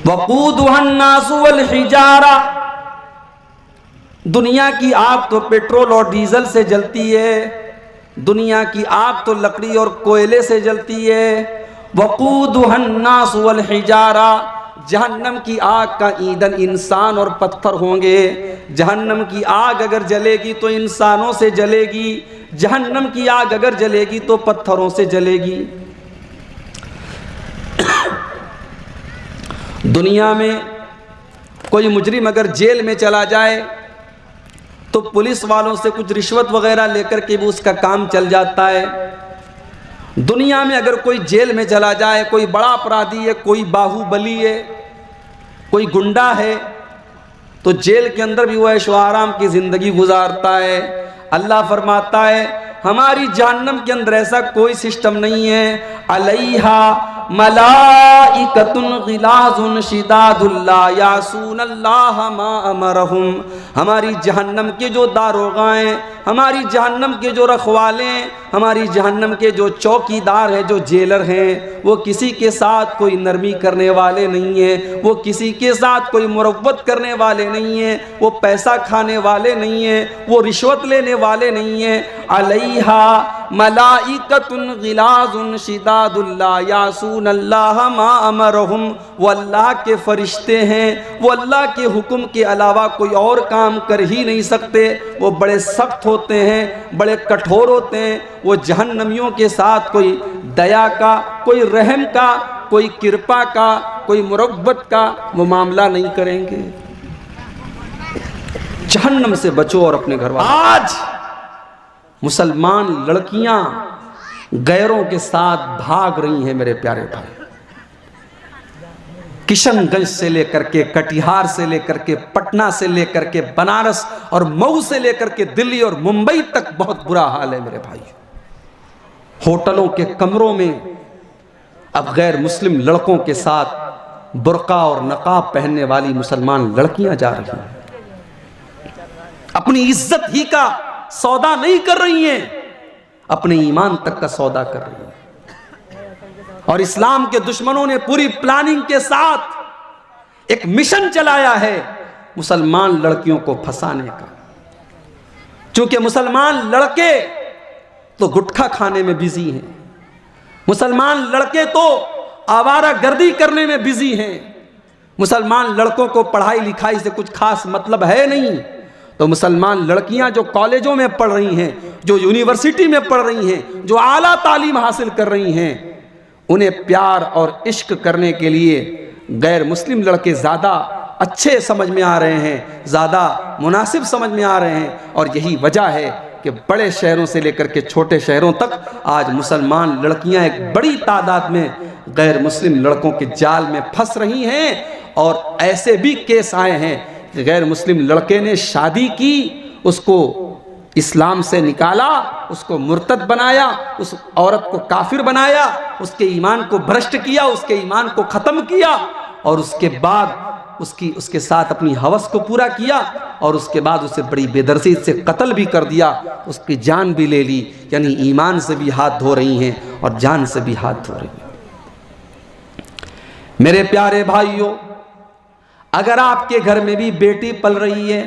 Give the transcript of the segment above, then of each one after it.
वक़ूदुहन्नासु वल हिजारा, दुनिया की आग तो पेट्रोल और डीजल से जलती है, दुनिया की आग तो लकड़ी और कोयले से जलती है। वक़ूदुहन्नासु वल हिजारा, जहन्नम की आग का ईंधन इंसान और पत्थर होंगे। जहन्नम की आग अगर जलेगी तो इंसानों से जलेगी, जहन्नम की आग अगर जलेगी तो पत्थरों से जलेगी। दुनिया में कोई मुजरिम अगर जेल में चला जाए तो पुलिस वालों से कुछ रिश्वत वगैरह लेकर के भी उसका काम चल जाता है। दुनिया में अगर कोई जेल में चला जाए, कोई बड़ा अपराधी है, कोई बाहुबली है, कोई गुंडा है, तो जेल के अंदर भी वो ऐशो आराम की जिंदगी गुजारता है। अल्लाह फरमाता है हमारी जहन्नम के अंदर ऐसा कोई सिस्टम नहीं है। अलैहा मलाइकतुन गिलाजुन शिदादुल ला यासूनल्लाह मा अमरहुम, हमारी जहन्नम के जो दारोगाएं, हमारी जहन्नम के जो रखवाले, हमारी जहन्नम के जो चौकीदार हैं, जो जेलर हैं, वो किसी के साथ कोई नरमी करने वाले नहीं हैं, वो किसी के साथ कोई मुरव्वत करने वाले नहीं हैं, वो पैसा खाने वाले नहीं हैं, वो रिश्वत लेने वाले नहीं हैं। अलैहा मलाइकतुन गिलाजुन शिदादुल ला यासूनल्लाह मा अमरहुम, वो अल्लाह के फरिश्ते हैं, वो अल्लाह के हुक्म के अलावा कोई और काम कर ही नहीं सकते। वो बड़े सख्त होते हैं, बड़े कठोर होते हैं। वो जहन्नमियों के साथ कोई दया का, कोई रहम का, कोई कृपा का, कोई मुरव्वत का वो मामला नहीं करेंगे। जहन्नम से बचो और अपने घर वालों। आज मुसलमान लड़कियां गैरों के साथ भाग रही हैं मेरे प्यारे भाई। किशनगंज से लेकर के, कटिहार से लेकर के, पटना से लेकर के, बनारस और मऊ से लेकर के दिल्ली और मुंबई तक बहुत बुरा हाल है मेरे भाई। होटलों के कमरों में अब गैर मुस्लिम लड़कों के साथ बुर्का और नकाब पहनने वाली मुसलमान लड़कियां जा रही हैं। अपनी इज्जत ही का सौदा नहीं कर रही हैं, अपने ईमान तक का सौदा कर रही हैं। और इस्लाम के दुश्मनों ने पूरी प्लानिंग के साथ एक मिशन चलाया है मुसलमान लड़कियों को फंसाने का। क्योंकि मुसलमान लड़के तो गुटखा खाने में बिजी हैं, मुसलमान लड़के तो आवारा गर्दी करने में बिजी हैं, मुसलमान लड़कों को पढ़ाई लिखाई से कुछ खास मतलब है नहीं। तो मुसलमान लड़कियां जो कॉलेजों में पढ़ रही हैं, जो यूनिवर्सिटी में पढ़ रही हैं, जो आला तालीम हासिल कर रही हैं, उन्हें प्यार और इश्क करने के लिए गैर मुस्लिम लड़के ज़्यादा अच्छे समझ में आ रहे हैं, ज़्यादा मुनासिब समझ में आ रहे हैं। और यही वजह है कि बड़े शहरों से लेकर के छोटे शहरों तक आज मुसलमान लड़कियां एक बड़ी तादाद में गैर मुस्लिम लड़कों के जाल में फंस रही हैं। और ऐसे भी केस आए हैं कि गैर मुस्लिम लड़के ने शादी की, उसको इस्लाम से निकाला, उसको मुर्तद बनाया, उस औरत को काफिर बनाया, उसके ईमान को भ्रष्ट किया, उसके ईमान को ख़त्म किया, और उसके बाद उसके साथ अपनी हवस को पूरा किया, और उसके बाद उसे बड़ी बेदर्दी से कत्ल भी कर दिया, उसकी जान भी ले ली। यानी ईमान से भी हाथ धो रही हैं और जान से भी हाथ धो रही हैं। मेरे प्यारे भाइयों, अगर आपके घर में भी बेटी पल रही है,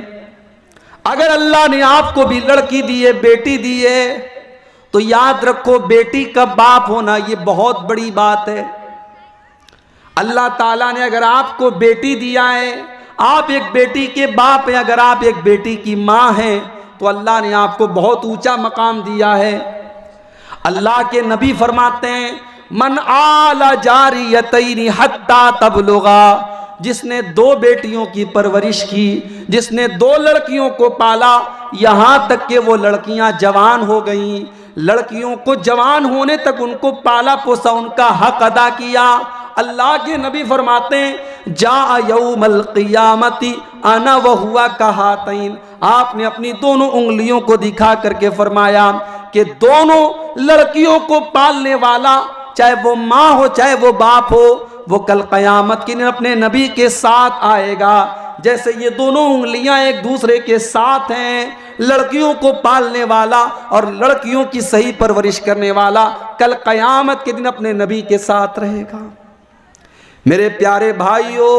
अगर अल्लाह ने आपको भी लड़की दी है, बेटी दी है, तो याद रखो बेटी का बाप होना ये बहुत बड़ी बात है। अल्लाह ताला ने अगर आपको बेटी दिया है, आप एक बेटी के बाप हैं, अगर आप एक बेटी की माँ हैं, तो अल्लाह ने आपको बहुत ऊंचा मकाम दिया है। अल्लाह के नबी फरमाते हैं मन आला जारियतैनी हत्ता तबलुगा, जिसने दो बेटियों की परवरिश की, जिसने दो लड़कियों को पाला, यहाँ तक कि वो लड़कियाँ जवान हो गईं, लड़कियों को जवान होने तक उनको पाला पोसा, उनका हक अदा किया। अल्लाह के नबी फरमाते हैं जा यौमल क़ियामती अना व हुआ कहातैन, आपने अपनी दोनों उंगलियों को दिखा करके फरमाया कि दोनों लड़कियों को पालने वाला, चाहे वो माँ हो चाहे वो बाप हो, वो कल क़यामत के दिन अपने नबी के साथ आएगा। जैसे ये दोनों उंगलियां एक दूसरे के साथ हैं, लड़कियों को पालने वाला और लड़कियों की सही परवरिश करने वाला कल क़यामत के दिन अपने नबी के साथ रहेगा। मेरे प्यारे भाइयों,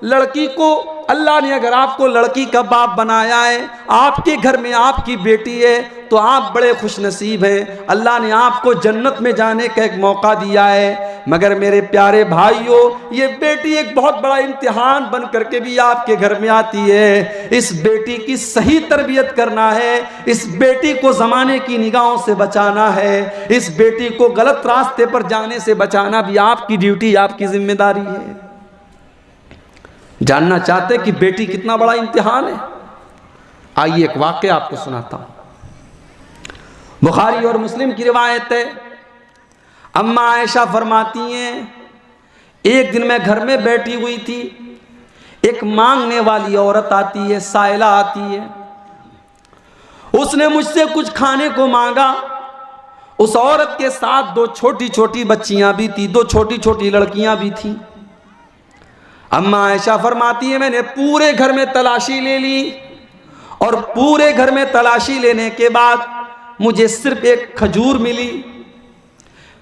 लड़की को अल्लाह ने अगर आपको लड़की का बाप बनाया है, आपके घर में आपकी बेटी है, तो आप बड़े खुशनसीब हैं। अल्लाह ने आपको जन्नत में जाने का एक मौका दिया है। मगर मेरे प्यारे भाइयों, ये बेटी एक बहुत बड़ा इम्तिहान बन करके भी आपके घर में आती है। इस बेटी की सही तरबियत करना है, इस बेटी को ज़माने की निगाहों से बचाना है, इस बेटी को गलत रास्ते पर जाने से बचाना भी आपकी ड्यूटी, आपकी जिम्मेदारी है। जानना चाहते कि बेटी कितना बड़ा इम्तिहान है? आइए एक वाक़या आपको सुनाता हूं। बुखारी और मुस्लिम की रिवायत है। अम्मा आयशा फरमाती हैं, एक दिन मैं घर में बैठी हुई थी, एक मांगने वाली औरत आती है, साइला आती है। उसने मुझसे कुछ खाने को मांगा। उस औरत के साथ दो छोटी छोटी बच्चियां भी थी, दो छोटी छोटी लड़कियां भी थी। अम्मा आयशा फरमाती है, मैंने पूरे घर में तलाशी ले ली और पूरे घर में तलाशी लेने के बाद मुझे सिर्फ एक खजूर मिली।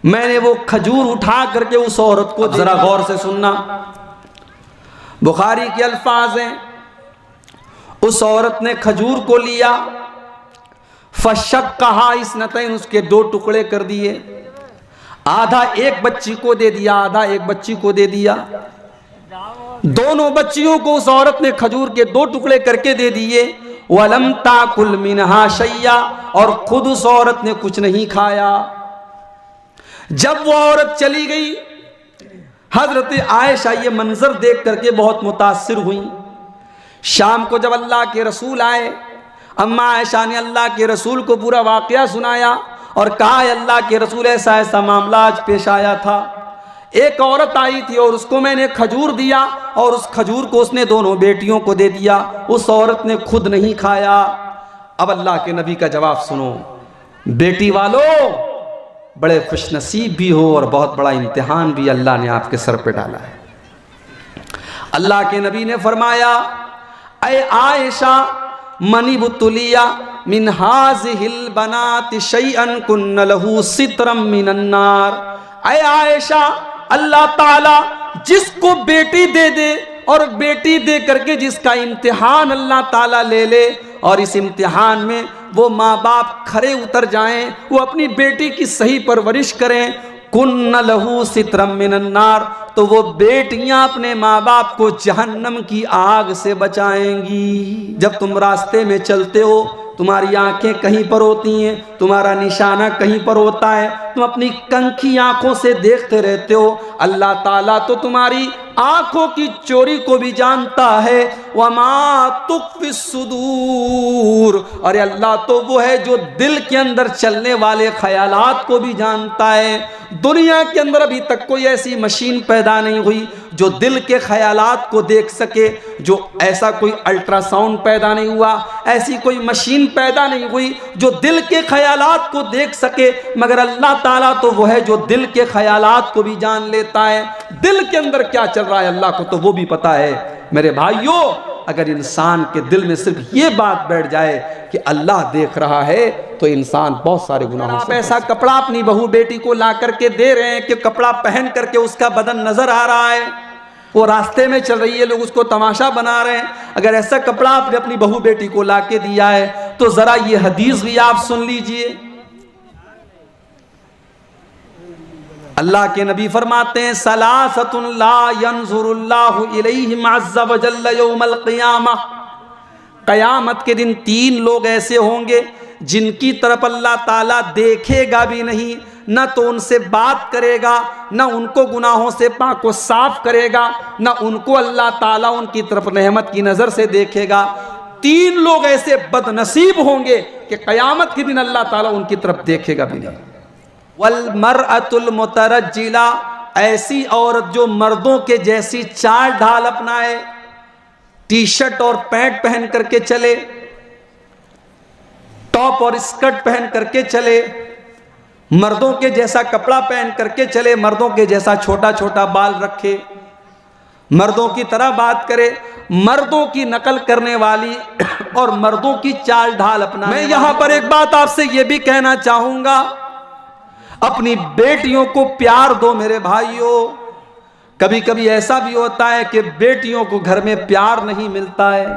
मैंने वो खजूर उठा करके उस औरत को, जरा गौर से सुनना, बुखारी के अल्फाज हैं, उस औरत ने खजूर को लिया, फशक कहा इसनतैन, उसके दो टुकड़े कर दिए, आधा एक बच्ची को दे दिया, आधा एक बच्ची को दे दिया। दोनों बच्चियों को उस औरत ने खजूर के दो टुकड़े करके दे दिए। वलम ताकुल मिनहा शैया, और खुद उस औरत ने कुछ नहीं खाया। जब वो औरत चली गई, हजरत आयशा ये मंजर देख करके बहुत मुतासिर हुई। शाम को जब अल्लाह के रसूल आए, अम्मा आयशा ने अल्लाह के रसूल को पूरा वाकया सुनाया और कहा, अल्लाह के रसूल ऐसा ऐसा मामला आज पेश आया था। एक औरत आई थी और उसको मैंने खजूर दिया और उस खजूर को उसने दोनों बेटियों को दे दिया, उस औरत ने खुद नहीं खाया। अब अल्लाह के नबी का जवाब सुनो, बेटी वालों, बड़े खुशनसीब भी हो और बहुत बड़ा इम्तिहान भी अल्लाह ने आपके सर पे डाला है। अल्लाह के नबी ने फरमाया, ऐ आयशा मनिबुतुलिया मिन हाज़िहिल बनाति शैअन कुन्न लहू सित्रम मिनन नार। ऐ आयशा, अल्लाह ताला जिसको बेटी दे दे और बेटी दे करके जिसका इम्तिहान अल्लाह ताला ले ले और इस इम्तिहान में वो माँ बाप खरे उतर जाएं, वो अपनी बेटी की सही परवरिश करें, कुन्न लहू सित्रम मिनन नार, तो वो बेटियां अपने माँ बाप को जहन्नम की आग से बचाएंगी। जब तुम रास्ते में चलते हो, तुम्हारी आंखें कहीं पर होती हैं, तुम्हारा निशाना कहीं पर होता है, तुम अपनी कंखी आंखों से देखते रहते हो। अल्लाह ताला तो तुम्हारी आंखों की चोरी को भी जानता है। वमा तुख्फी सुदूर, अरे अल्लाह तो वो है जो दिल के अंदर चलने वाले ख्यालात को भी जानता है। दुनिया के अंदर अभी तक कोई ऐसी मशीन पैदा नहीं हुई जो दिल के ख्यालात को देख सके, जो ऐसा कोई अल्ट्रासाउंड पैदा नहीं हुआ, ऐसी कोई मशीन पैदा नहीं हुई जो दिल के ख्यालात को देख सके, मगर अल्लाह ताला तो वो है जो दिल के ख्यालात को भी जान लेता है। दिल के अंदर क्या चल रहा है अल्लाह को तो वो भी पता है। मेरे भाइयों, अगर इंसान के दिल में सिर्फ ये बात बैठ जाए कि अल्लाह देख रहा है, तो इंसान बहुत सारे गुनाहों से। ऐसा कपड़ा अपनी बहू बेटी को ला करके दे रहे हैं कि कपड़ा पहन करके उसका बदन नजर आ रहा है, वो रास्ते में चल रही है, लोग उसको तमाशा बना रहे हैं। अगर ऐसा कपड़ा आपने अपनी बहू बेटी को ला के दिया है, तो जरा ये हदीस भी आप सुन लीजिए। अल्लाह के नबी फरमाते हैं, सलासतुन ला यंजुरुल्लाहु इलैहिम अज़्ज़ व जल्ल यौमल क़ियामह, क़यामत के दिन तीन लोग ऐसे होंगे जिनकी तरफ अल्लाह ताला देखेगा भी नहीं, न तो उनसे बात करेगा, न उनको गुनाहों से पाक व साफ करेगा, न उनको अल्लाह ताला उनकी तरफ रहमत की नज़र से देखेगा। तीन लोग ऐसे बदनसीब होंगे कि क़यामत के दिन अल्लाह ताला उनकी तरफ देखेगा भी नहीं। वल मरअतुल मुतरज्जिला, ऐसी औरत जो मर्दों के जैसी चाल ढाल अपनाए, टी शर्ट और पैंट पहन करके चले, टॉप और स्कर्ट पहन करके चले, मर्दों के जैसा कपड़ा पहन करके चले, मर्दों के जैसा छोटा छोटा बाल रखे, मर्दों की तरह बात करे, मर्दों की नकल करने वाली और मर्दों की चाल ढाल अपना। मैं यहां पर एक बात आपसे यह भी कहना चाहूंगा, अपनी बेटियों को प्यार दो मेरे भाइयों। कभी कभी ऐसा भी होता है कि बेटियों को घर में प्यार नहीं मिलता है,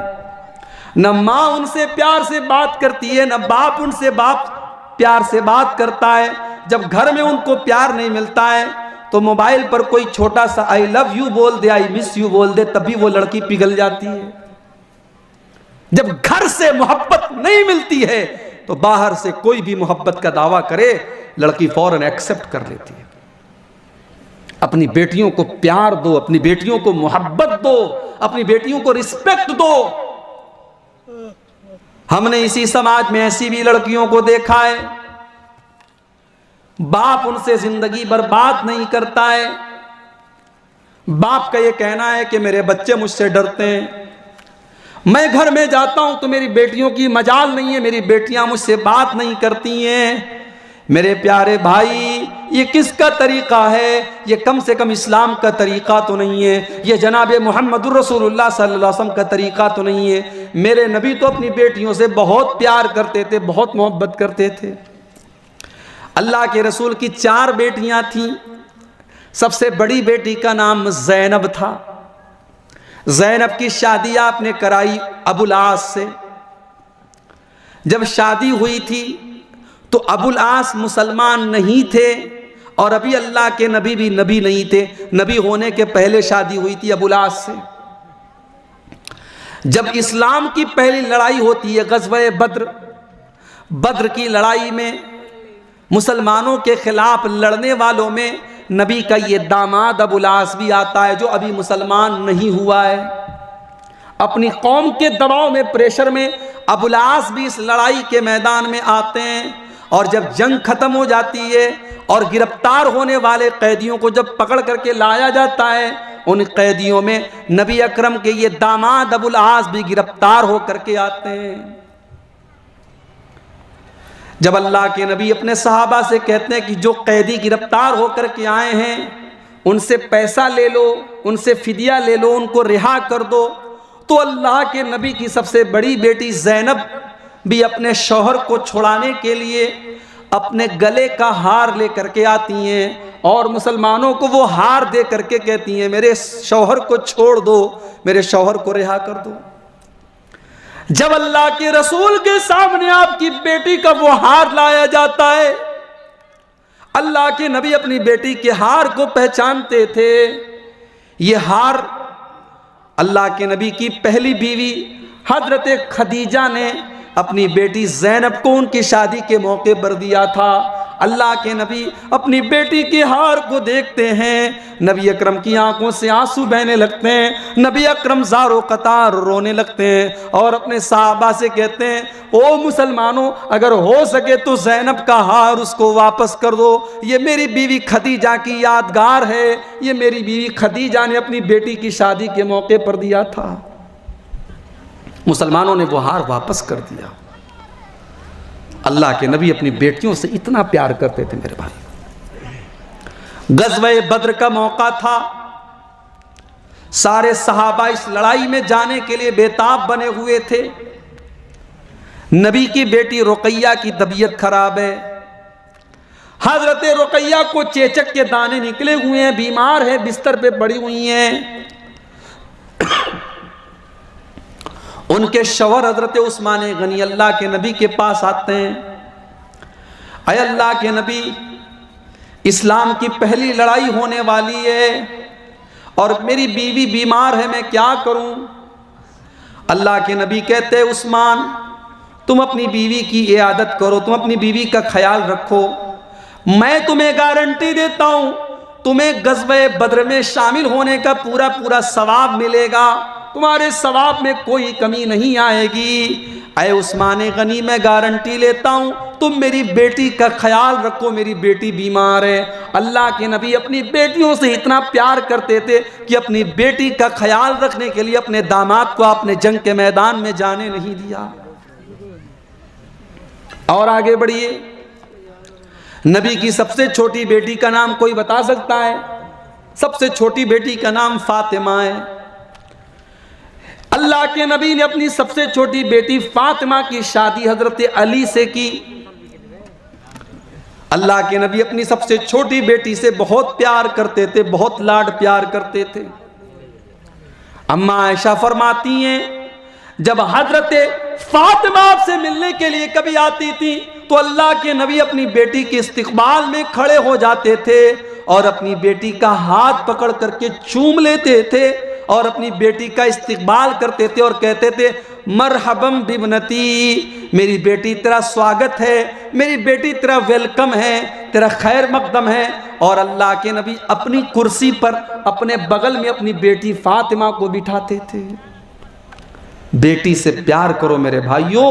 न माँ उनसे प्यार से बात करती है, न बाप उनसे प्यार से बात करता है। जब घर में उनको प्यार नहीं मिलता है तो मोबाइल पर कोई छोटा सा आई लव यू बोल दे, आई मिस यू बोल दे, तभी वो लड़की पिघल जाती है। जब घर से मोहब्बत नहीं मिलती है तो बाहर से कोई भी मोहब्बत का दावा करे, लड़की फौरन एक्सेप्ट कर लेती है। अपनी बेटियों को प्यार दो, अपनी बेटियों को मोहब्बत दो, अपनी बेटियों को रिस्पेक्ट दो। हमने इसी समाज में ऐसी भी लड़कियों को देखा है, बाप उनसे जिंदगी बर्बाद नहीं करता है। बाप का यह कहना है कि मेरे बच्चे मुझसे डरते हैं, मैं घर में जाता हूं तो मेरी बेटियों की मजाल नहीं है, मेरी बेटियां मुझसे बात नहीं करती हैं। मेरे प्यारे भाई, ये किसका तरीका है? ये कम से कम इस्लाम का तरीका तो नहीं है, ये जनाब मुहम्मदुर रसूलुल्लाह सल्लल्लाहु अलैहि वसल्लम का तरीका तो नहीं है। मेरे नबी तो अपनी बेटियों से बहुत प्यार करते थे, बहुत मोहब्बत करते थे। अल्लाह के रसूल की 4 बेटियां थीं। सबसे बड़ी बेटी का नाम ज़ैनब था। ज़ैनब की शादी आपने कराई अबुल आस से। जब शादी हुई थी तो अबुल आस मुसलमान नहीं थे और अभी अल्लाह के नबी भी नबी नहीं थे। नबी होने के पहले शादी हुई थी अबुल आस से। जब इस्लाम की पहली लड़ाई होती है ग़ज़वा बद्र की लड़ाई में मुसलमानों के खिलाफ लड़ने वालों में नबी का ये दामाद अबुल आस भी आता है, जो अभी मुसलमान नहीं हुआ है। अपनी कौम के दबाव में, प्रेशर में अबुल आस भी इस लड़ाई के मैदान में आते हैं। और जब जंग खत्म हो जाती है और गिरफ्तार होने वाले कैदियों को जब पकड़ करके लाया जाता है, उन कैदियों में नबी अकरम के ये दामाद अबुल आस भी गिरफ्तार होकर के आते हैं। जब अल्लाह के नबी अपने सहाबा से कहते हैं कि जो कैदी गिरफ्तार होकर के आए हैं उनसे पैसा ले लो, उनसे फिदिया ले लो, उनको रिहा कर दो, तो अल्लाह के नबी की सबसे बड़ी बेटी ज़ैनब भी अपने शौहर को छुड़ाने के लिए अपने गले का हार लेकर के आती हैं और मुसलमानों को वो हार दे करके कहती हैं मेरे शौहर को छोड़ दो, मेरे शौहर को रिहा कर दो। जब अल्लाह के रसूल के सामने आपकी बेटी का वो हार लाया जाता है, अल्लाह के नबी अपनी बेटी के हार को पहचानते थे। ये हार अल्लाह के नबी की पहली बीवी हजरत खदीजा ने अपनी बेटी ज़ैनब को उनकी शादी के मौके पर दिया था। अल्लाह के नबी अपनी बेटी के हार को देखते हैं, नबी अकरम की आंखों से आंसू बहने लगते हैं, नबी अकरम ज़ारो कतार रोने लगते हैं और अपने साहबा से कहते हैं, ओ मुसलमानों, अगर हो सके तो ज़ैनब का हार उसको वापस कर दो, ये मेरी बीवी खदीजा की यादगार है, ये मेरी बीवी खदीजा ने अपनी बेटी की शादी के मौके पर दिया था। मुसलमानों ने वो हार वापस कर दिया। अल्लाह के नबी अपनी बेटियों से इतना प्यार करते थे मेरे भाई। ग़ज़वा बद्र का मौका था, सारे सहाबा इस लड़ाई में जाने के लिए बेताब बने हुए थे। नबी की बेटी रुक़ैया की तबीयत खराब है। हजरत रुक़ैया को चेचक के दाने निकले हुए हैं, बीमार है, बिस्तर पे पड़ी हुई हैं। उनके शौहर हजरत उस्मान गनी अल्लाह के नबी के पास आते हैं, अय अल्लाह के नबी, इस्लाम की पहली लड़ाई होने वाली है और मेरी बीवी बीमार है, मैं क्या करूं? अल्लाह के नबी कहते हैं, उस्मान, तुम अपनी बीवी की इयादत करो, तुम अपनी बीवी का ख्याल रखो, मैं तुम्हें गारंटी देता हूं तुम्हें ग़ज़वा बद्र में शामिल होने का पूरा पूरा सवाब मिलेगा, तुम्हारे सवाब में कोई कमी नहीं आएगी। अय उस्मान गनी, मैं गारंटी लेता हूं तुम मेरी बेटी का ख्याल रखो, मेरी बेटी बीमार है। अल्लाह के नबी अपनी बेटियों से इतना प्यार करते थे कि अपनी बेटी का ख्याल रखने के लिए अपने दामाद को आपने जंग के मैदान में जाने नहीं दिया। और आगे बढ़िए, नबी की सबसे छोटी बेटी का नाम कोई बता सकता है? सबसे छोटी बेटी का नाम फातिमा है। अल्लाह के नबी ने अपनी सबसे छोटी बेटी फातिमा की शादी हजरत अली से की। अल्लाह के नबी अपनी सबसे छोटी बेटी से बहुत प्यार करते थे, बहुत लाड प्यार करते थे। अम्मा आयशा फरमाती हैं, जब हजरत फातिमा से मिलने के लिए कभी आती थी तो अल्लाह के नबी अपनी बेटी के इस्तकबाल में खड़े हो जाते थे और अपनी बेटी का हाथ पकड़ करके चूम लेते थे और अपनी बेटी का इस्तकबाल करते थे और कहते थे, मरहबम बिबनती, मेरी बेटी तेरा स्वागत है, मेरी बेटी तेरा वेलकम है, तेरा खैर मकदम है। और अल्लाह के नबी अपनी कुर्सी पर अपने बगल में अपनी बेटी फातिमा को बिठाते थे। बेटी से प्यार करो मेरे भाइयों,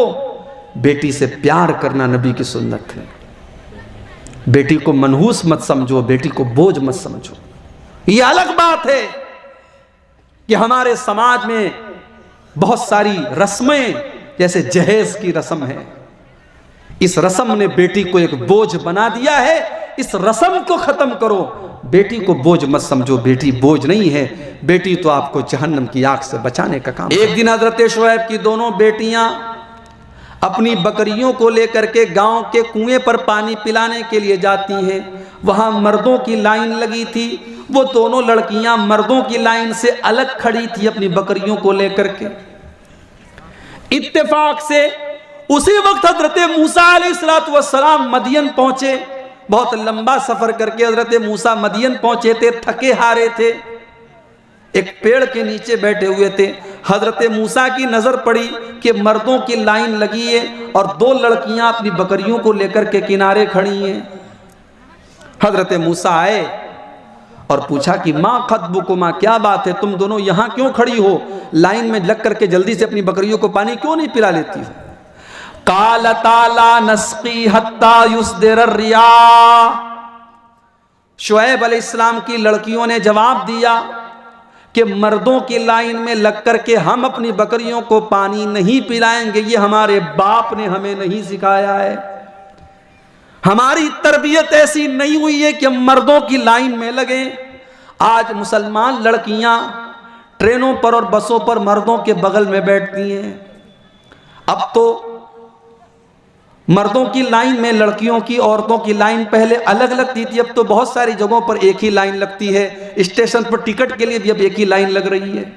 बेटी से प्यार करना नबी की सुन्नत है। बेटी को मनहूस मत समझो, बेटी को बोझ मत समझो। यह अलग बात है कि हमारे समाज में बहुत सारी रस्में, जैसे जहेज की रस्म है, इस रस्म ने बेटी को एक बोझ बना दिया है। इस रस्म को खत्म करो, बेटी को बोझ मत समझो। बेटी बोझ नहीं है, बेटी तो आपको जहन्नम की आग से बचाने का काम। एक दिन हजरत शुएब की दोनों बेटियां अपनी बकरियों को लेकर के गांव के कुएं पर पानी पिलाने के लिए जाती हैं। वहां मर्दों की लाइन लगी थी, वो दोनों लड़कियां मर्दों की लाइन से अलग खड़ी थी अपनी बकरियों को लेकर के। इत्तेफाक से उसी वक्त हजरत मूसा अलैहिस्सलाम मदियन पहुंचे। बहुत लंबा सफर करके हजरत मूसा मदियन पहुंचे थे, थके हारे थे, एक पेड़ के नीचे बैठे हुए थे। हजरत मूसा की नजर पड़ी कि मर्दों की लाइन लगी है और दो लड़कियां अपनी बकरियों को लेकर के किनारे खड़ी हैं। हजरत मूसा आए और पूछा कि माँ खतबुकुमा, क्या बात है, तुम दोनों यहां क्यों खड़ी हो? लाइन में लग करके जल्दी से अपनी बकरियों को पानी क्यों नहीं पिला लेती हो? काल ताला नस्की हत्ता युस्दिर रिया। शुएब अलैहिस्सलाम की लड़कियों ने जवाब दिया कि मर्दों की लाइन में लग करके हम अपनी बकरियों को पानी नहीं पिलाएंगे, ये हमारे बाप ने हमें नहीं सिखाया है। हमारी तरबियत ऐसी नहीं हुई है कि हम मर्दों की लाइन में लगे। आज मुसलमान लड़कियां ट्रेनों पर और बसों पर मर्दों के बगल में बैठती हैं। अब तो मर्दों की लाइन में लड़कियों की, औरतों की लाइन पहले अलग लगती थी, अब तो बहुत सारी जगहों पर एक ही लाइन लगती है। स्टेशन पर टिकट के लिए भी अब एक ही लाइन लग रही है।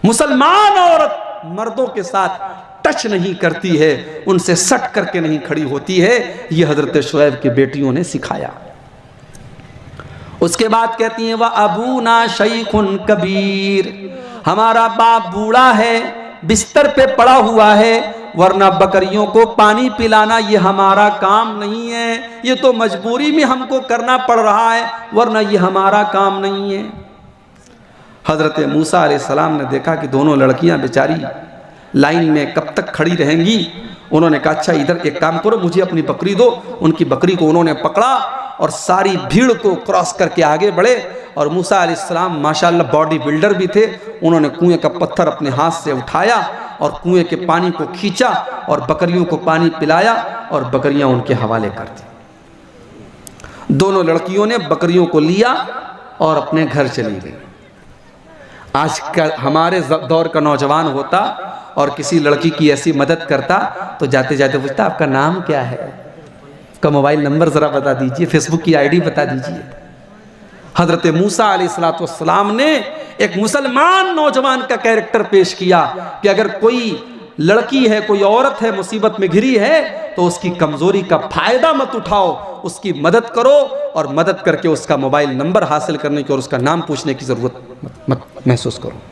मुसलमान औरत मर्दों के साथ टच नहीं करती है, उनसे सट करके नहीं खड़ी होती है। यह हजरत शुएब की बेटियों ने सिखाया। उसके बाद कहती हैं, वह अबूना शैखुन कबीर, हमारा बाप बूढ़ा है, बिस्तर पे पड़ा हुआ है, वरना बकरियों को पानी पिलाना ये हमारा काम नहीं है, ये तो मजबूरी में हमको करना पड़ रहा है, वरना ये हमारा काम नहीं है। हजरत मूसा अलैहिस्सलाम ने देखा कि दोनों लड़कियां बेचारी लाइन में कब तक खड़ी रहेंगी। उन्होंने कहा, अच्छा इधर एक काम करो, मुझे अपनी बकरी दो। उनकी बकरी को उन्होंने पकड़ा और सारी भीड़ को क्रॉस करके आगे बढ़े। और मूसा अलैहिस्सलाम माशाअल्लाह बॉडी बिल्डर भी थे। उन्होंने कुएं का पत्थर अपने हाथ से उठाया और कुएं के पानी को खींचा और बकरियों को पानी पिलाया और बकरियां उनके हवाले कर दी। दोनों लड़कियों ने बकरियों को लिया और अपने घर चली गई। आज का हमारे दौर का नौजवान होता और किसी लड़की की ऐसी मदद करता तो जाते जाते पूछता, आपका नाम क्या है, आपका मोबाइल नंबर ज़रा बता दीजिए, फेसबुक की आईडी बता दीजिए। हजरत मूसा अलैहिस्सलाम ने एक मुसलमान नौजवान का कैरेक्टर पेश किया कि अगर कोई लड़की है, कोई औरत है, मुसीबत में घिरी है, तो उसकी कमजोरी का फायदा मत उठाओ, उसकी मदद करो और मदद करके उसका मोबाइल नंबर हासिल करने की और उसका नाम पूछने की जरूरत मत महसूस करो।